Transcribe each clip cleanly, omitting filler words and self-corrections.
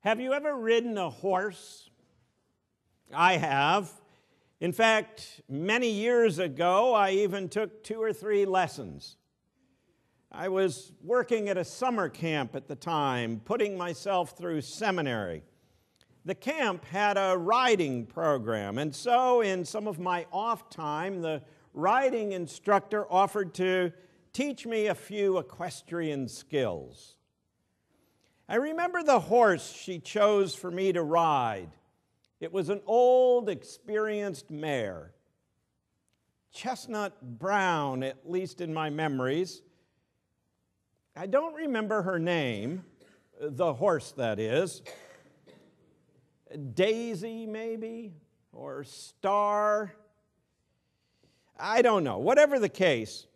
Have you ever ridden a horse? I have. In fact, many years ago, I even took 2 or 3 lessons. I was working at a summer camp at the time, putting myself through seminary. The camp had a riding program, and so in some of my off time, the riding instructor offered to teach me a few equestrian skills. I remember the horse she chose for me to ride. It was an old, experienced mare, chestnut brown, at least in my memories. I don't remember her name, the horse that is. Daisy, maybe, or Star. I don't know. Whatever the case,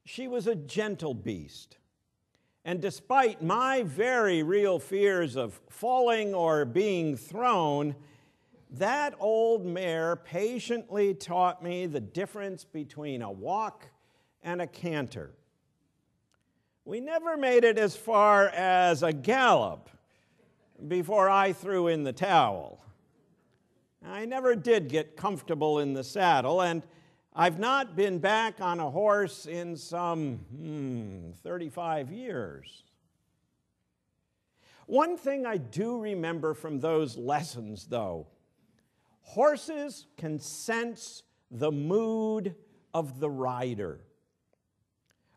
she was a gentle beast. And despite my very real fears of falling or being thrown, that old mare patiently taught me the difference between a walk and a canter. We never made it as far as a gallop before I threw in the towel. I never did get comfortable in the saddle, and I've not been back on a horse in some 35 years. One thing I do remember from those lessons, though, horses can sense the mood of the rider.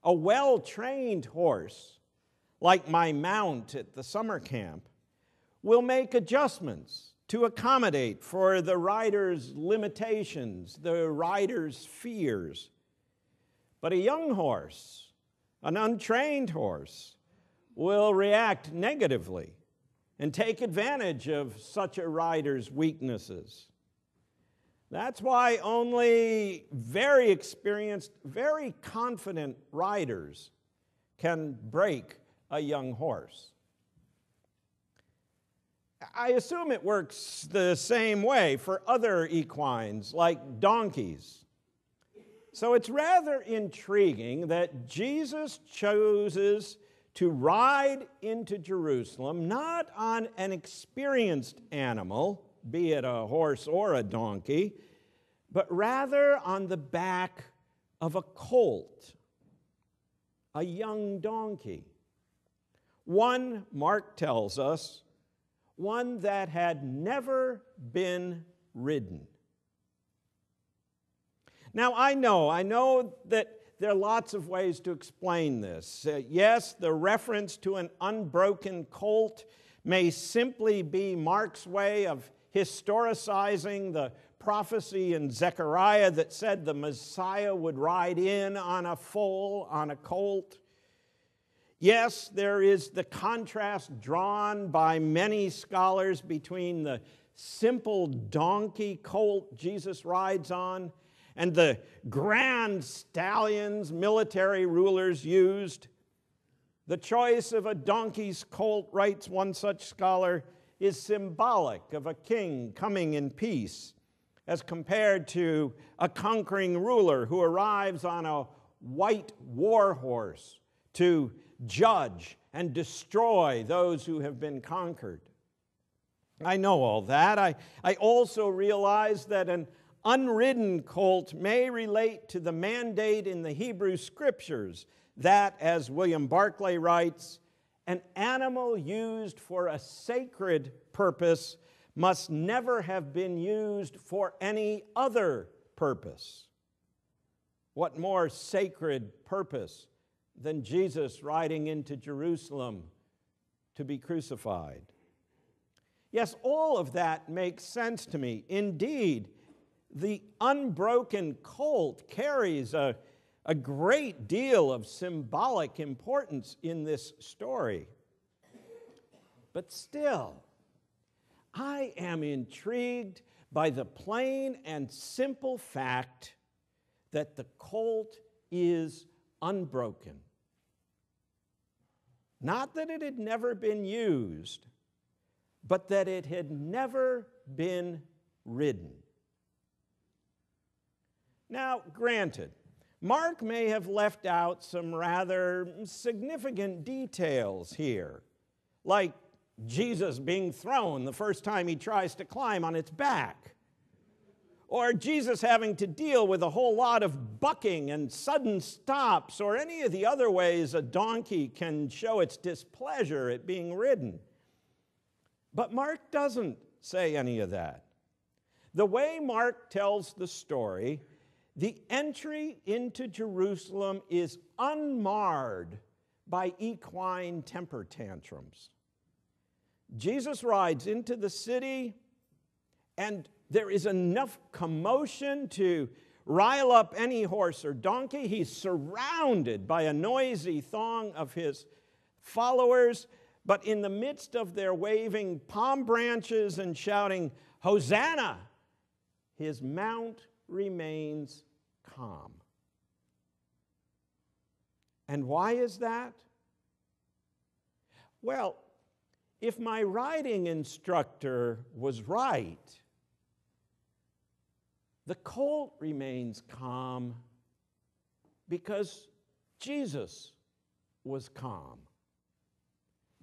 A well-trained horse, like my mount at the summer camp, will make adjustments to accommodate for the rider's limitations, the rider's fears. But a young horse, an untrained horse, will react negatively and take advantage of such a rider's weaknesses. That's why only very experienced, very confident riders can break a young horse. I assume it works the same way for other equines, like donkeys. So it's rather intriguing that Jesus chooses to ride into Jerusalem not on an experienced animal, be it a horse or a donkey, but rather on the back of a colt, a young donkey. One, Mark tells us, one that had never been ridden. Now, I know that there are lots of ways to explain this. Yes, the reference to an unbroken colt may simply be Mark's way of historicizing the prophecy in Zechariah that said the Messiah would ride in on a foal, on a colt. Yes, there is the contrast drawn by many scholars between the simple donkey colt Jesus rides on and the grand stallions military rulers used. The choice of a donkey's colt, writes one such scholar, is symbolic of a king coming in peace, as compared to a conquering ruler who arrives on a white war horse to judge and destroy those who have been conquered. I know all that. I also realize that an unridden colt may relate to the mandate in the Hebrew Scriptures that, as William Barclay writes, an animal used for a sacred purpose must never have been used for any other purpose. What more sacred purpose than Jesus riding into Jerusalem to be crucified? Yes, all of that makes sense to me. Indeed, the unbroken colt carries a great deal of symbolic importance in this story. But still, I am intrigued by the plain and simple fact that the colt is unbroken. Not that it had never been used, but that it had never been ridden. Now, granted, Mark may have left out some rather significant details here, like Jesus being thrown the first time he tries to climb on its back. Or Jesus having to deal with a whole lot of bucking and sudden stops, or any of the other ways a donkey can show its displeasure at being ridden. But Mark doesn't say any of that. The way Mark tells the story, the entry into Jerusalem is unmarred by equine temper tantrums. Jesus rides into the city, and there is enough commotion to rile up any horse or donkey. He's surrounded by a noisy throng of his followers, but in the midst of their waving palm branches and shouting, "Hosanna!" his mount remains calm. And why is that? Well, if my riding instructor was right, the colt remains calm because Jesus was calm.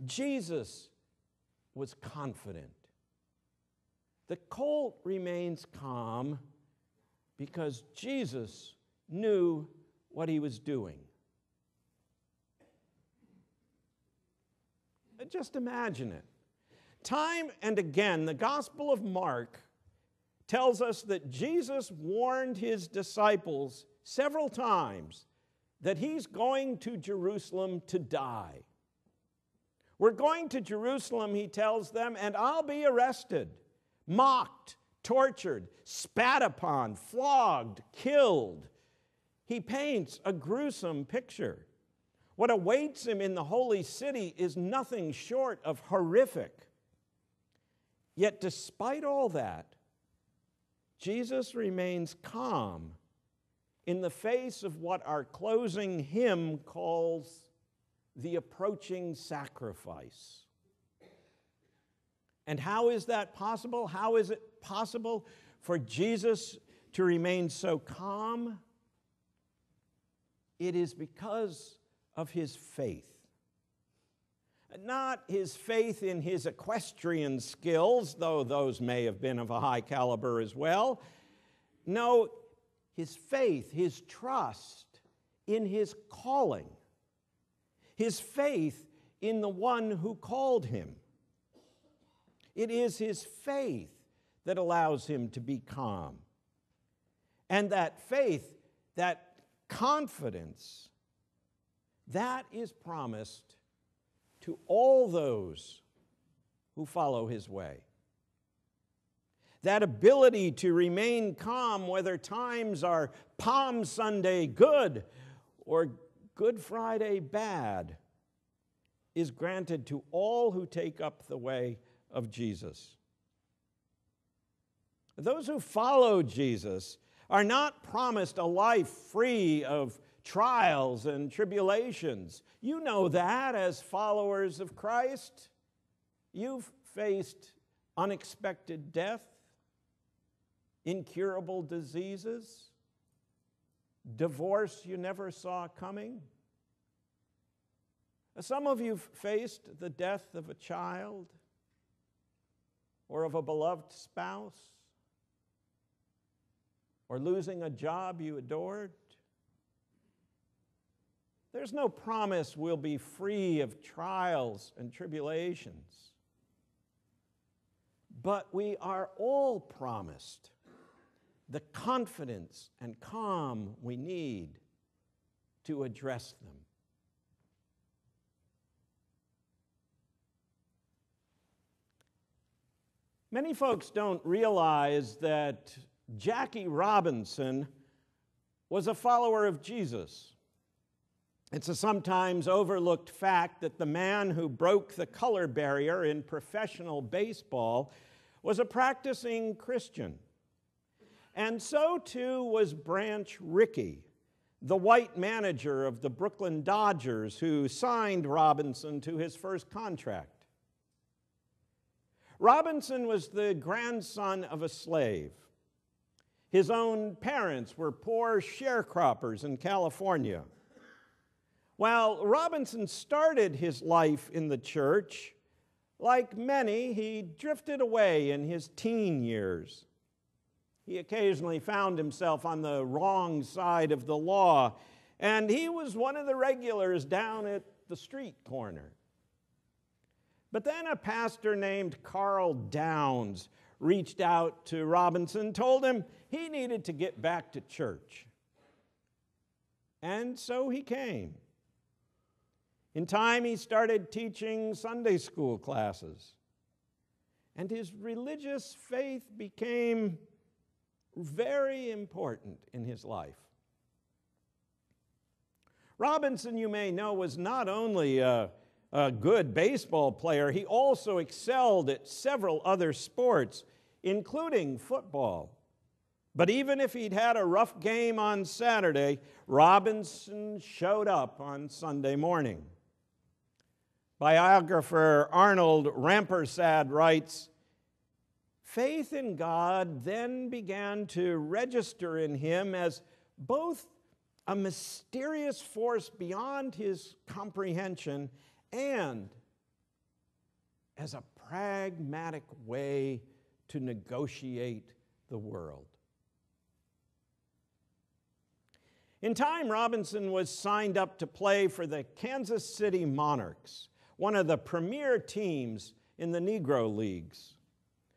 Jesus was confident. The colt remains calm because Jesus knew what he was doing. Just imagine it. Time and again, the Gospel of Mark tells us that Jesus warned his disciples several times that he's going to Jerusalem to die. We're going to Jerusalem, he tells them, and I'll be arrested, mocked, tortured, spat upon, flogged, killed. He paints a gruesome picture. What awaits him in the holy city is nothing short of horrific. Yet despite all that, Jesus remains calm in the face of what our closing hymn calls the approaching sacrifice. And how is that possible? How is it possible for Jesus to remain so calm? It is because of his faith. Not his faith in his equestrian skills, though those may have been of a high caliber as well. No, his faith, his trust in his calling. His faith in the one who called him. It is his faith that allows him to be calm. And that faith, that confidence, that is promised to all those who follow his way. That ability to remain calm whether times are Palm Sunday good or Good Friday bad is granted to all who take up the way of Jesus. Those who follow Jesus are not promised a life free of trials and tribulations. You know that as followers of Christ. You've faced unexpected death, incurable diseases, divorce you never saw coming. Some of you have faced the death of a child or of a beloved spouse or losing a job you adored. There's no promise we'll be free of trials and tribulations. But we are all promised the confidence and calm we need to address them. Many folks don't realize that Jackie Robinson was a follower of Jesus. It's a sometimes overlooked fact that the man who broke the color barrier in professional baseball was a practicing Christian. And so too was Branch Rickey, the white manager of the Brooklyn Dodgers who signed Robinson to his first contract. Robinson was the grandson of a slave. His own parents were poor sharecroppers in California. While Robinson started his life in the church, Like many, he drifted away in his teen years. He occasionally found himself on the wrong side of the law, and he was one of the regulars down at the street corner. But then a pastor named Carl Downs reached out to Robinson, told him he needed to get back to church. And so he came. In time, he started teaching Sunday school classes, and his religious faith became very important in his life. Robinson, you may know, was not only a good baseball player, he also excelled at several other sports, including football. But even if he'd had a rough game on Saturday, Robinson showed up on Sunday morning. Biographer Arnold Rampersad writes, "Faith in God then began to register in him as both a mysterious force beyond his comprehension and as a pragmatic way to negotiate the world." In time, Robinson was signed up to play for the Kansas City Monarchs, one of the premier teams in the Negro Leagues.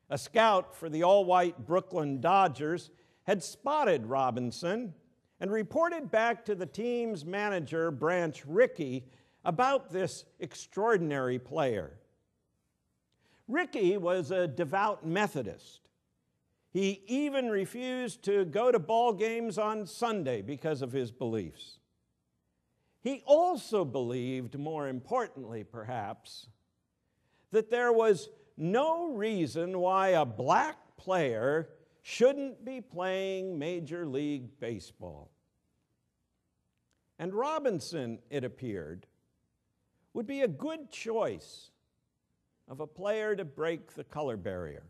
A scout for the all-white Brooklyn Dodgers had spotted Robinson and reported back to the team's manager, Branch Rickey, about this extraordinary player. Rickey was a devout Methodist. He even refused to go to ball games on Sunday because of his beliefs. He also believed, more importantly perhaps, that there was no reason why a black player shouldn't be playing Major League Baseball. And Robinson, it appeared, would be a good choice of a player to break the color barrier.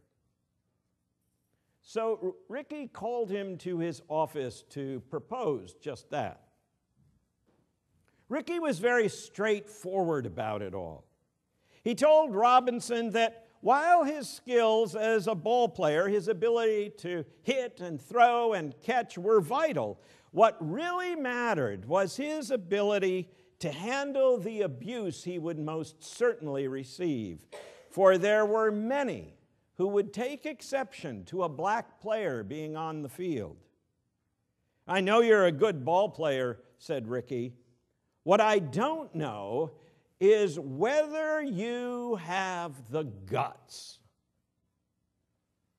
So Rickey called him to his office to propose just that. Rickey was very straightforward about it all. He told Robinson that while his skills as a ball player, his ability to hit and throw and catch were vital, what really mattered was his ability to handle the abuse he would most certainly receive. For there were many who would take exception to a black player being on the field. "I know you're a good ball player," said Rickey. "What I don't know is whether you have the guts."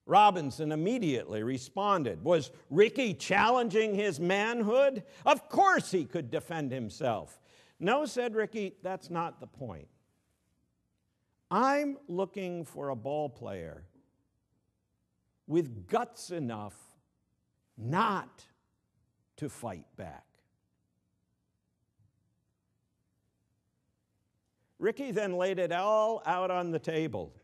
Robinson immediately responded. Was Rickey challenging his manhood? Of course he could defend himself. "No," said Rickey, "that's not the point. I'm looking for a ball player with guts enough not to fight back." Rickey then laid it all out on the table.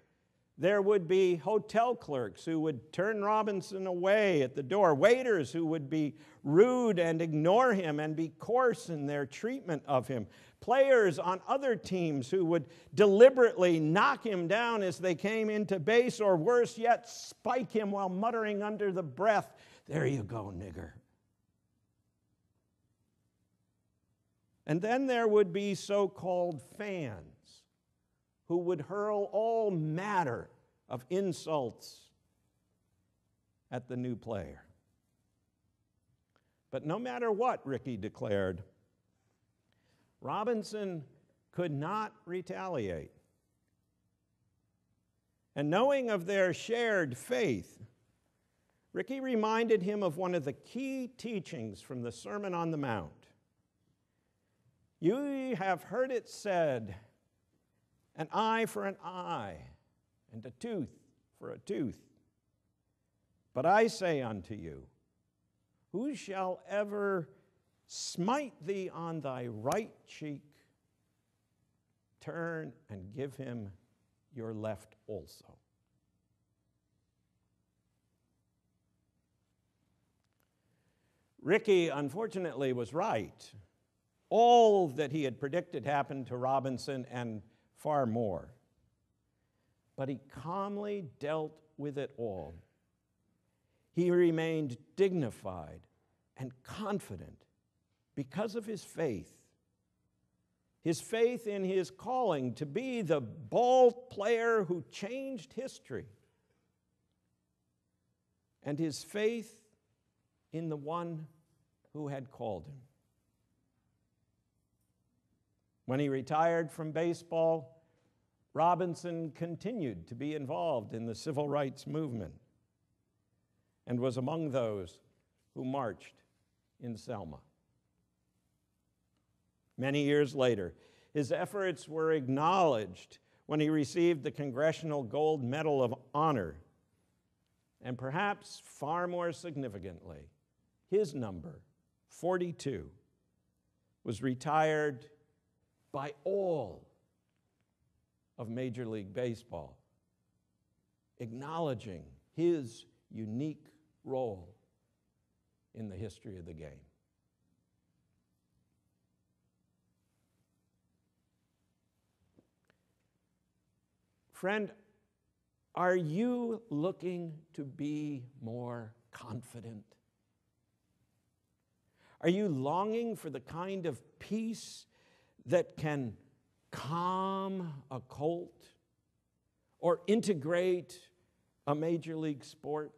There would be hotel clerks who would turn Robinson away at the door, waiters who would be rude and ignore him and be coarse in their treatment of him, players on other teams who would deliberately knock him down as they came into base, or worse yet, spike him while muttering under the breath, "There you go, nigger." And then there would be so-called fans who would hurl all manner of insults at the new player. But no matter what, Rickey declared, Robinson could not retaliate. And knowing of their shared faith, Rickey reminded him of one of the key teachings from the Sermon on the Mount. "You have heard it said, an eye for an eye, and a tooth for a tooth. But I say unto you, who shall ever smite thee on thy right cheek, turn and give him your left also." Rickey, unfortunately, was right. All that he had predicted happened to Robinson and far more. but he calmly dealt with it all. He remained dignified and confident because of his faith in his calling to be the ball player who changed history, and his faith in the one who had called him. When he retired from baseball, Robinson continued to be involved in the civil rights movement and was among those who marched in Selma. Many years later, his efforts were acknowledged when he received the Congressional Gold Medal of Honor. And perhaps far more significantly, his number, 42, was retired by all of Major League Baseball, acknowledging his unique role in the history of the game. Friend, are you looking to be more confident? Are you longing for the kind of peace that can calm a Colt or integrate a major league sport?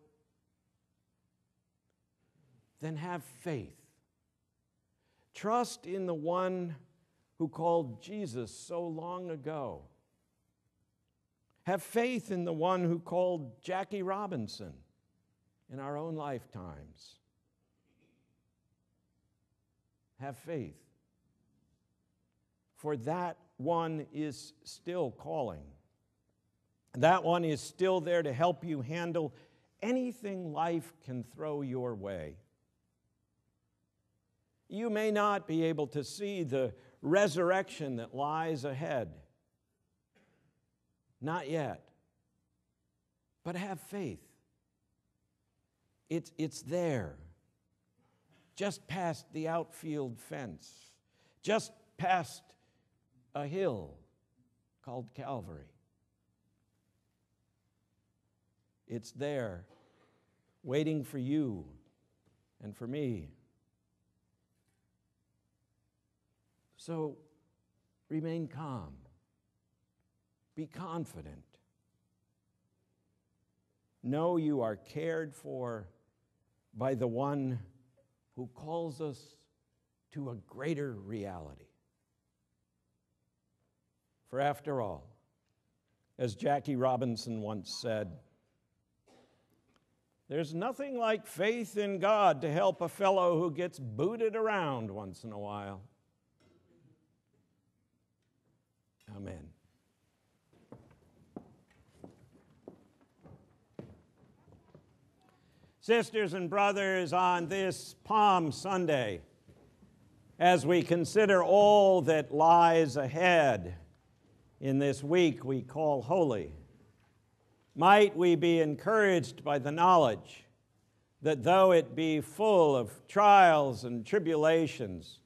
Then have faith. Trust in the one who called Jesus so long ago. Have faith in the one who called Jackie Robinson in our own lifetimes. Have faith. For that one is still calling. That one is still there to help you handle anything life can throw your way. You may not be able to see the resurrection that lies ahead. Not yet. But have faith. It's there. Just past the outfield fence. Just past a hill called Calvary. It's there, waiting for you and for me. So remain calm. Be confident. Know you are cared for by the one who calls us to a greater reality. For after all, as Jackie Robinson once said, there's nothing like faith in God to help a fellow who gets booted around once in a while. Amen. Sisters and brothers, on this Palm Sunday, as we consider all that lies ahead in this week we call holy, might we be encouraged by the knowledge that though it be full of trials and tribulations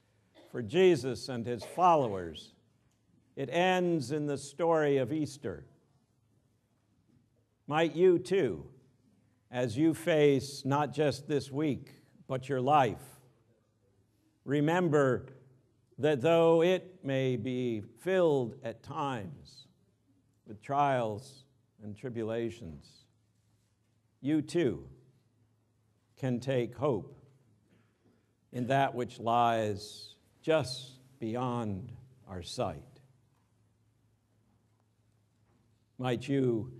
for Jesus and his followers, it ends in the story of Easter. Might you too, as you face not just this week, but your life, remember that though it may be filled at times with trials and tribulations, you too can take hope in that which lies just beyond our sight. Might you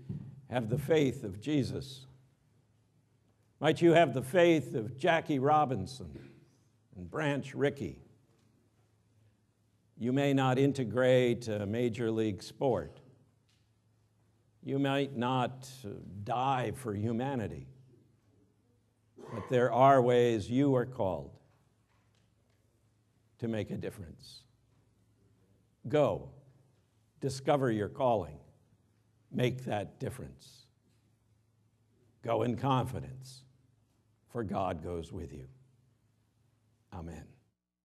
have the faith of Jesus. Might you have the faith of Jackie Robinson and Branch Rickey. You may not integrate a major league sport. You might not die for humanity. But there are ways you are called to make a difference. Go, discover your calling, make that difference. Go in confidence, for God goes with you. Amen.